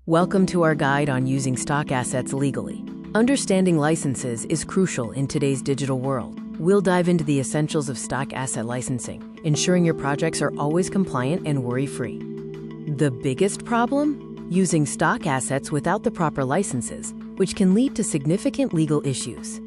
Welcome to our guide on using stock assets legally. Understanding licenses is crucial in today's digital world. We'll dive into the essentials of stock asset licensing, ensuring your projects are always compliant and worry-free. The biggest problem? Using stock assets without the proper licenses, which can lead to significant legal issues.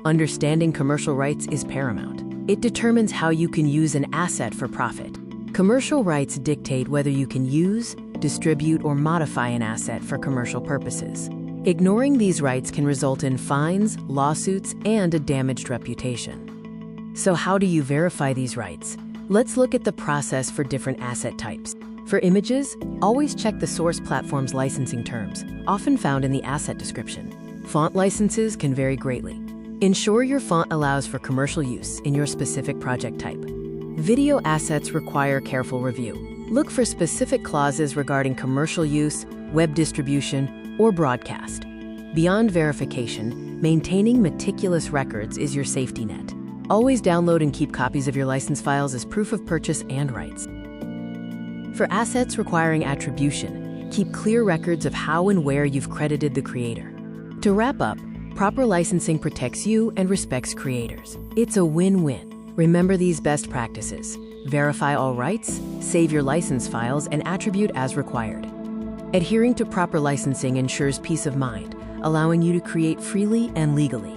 Understanding commercial rights is paramount. It determines how you can use an asset for profit. Commercial rights dictate whether you can use, distribute, or modify an asset for commercial purposes. Ignoring these rights can result in fines, lawsuits, and a damaged reputation. So how do you verify these rights? Let's look at the process for different asset types. For images, always check the source platform's licensing terms, often found in the asset description. Font licenses can vary greatly. Ensure your font allows for commercial use in your specific project type. Video assets require careful review. Look for specific clauses regarding commercial use, web distribution, or broadcast. Beyond verification, maintaining meticulous records is your safety net. Always download and keep copies of your license files as proof of purchase and rights. For assets requiring attribution, keep clear records of how and where you've credited the creator. To wrap up, proper licensing protects you and respects creators. It's a win-win. Remember these best practices. Verify all rights, save your license files, and attribute as required. Adhering to proper licensing ensures peace of mind, allowing you to create freely and legally.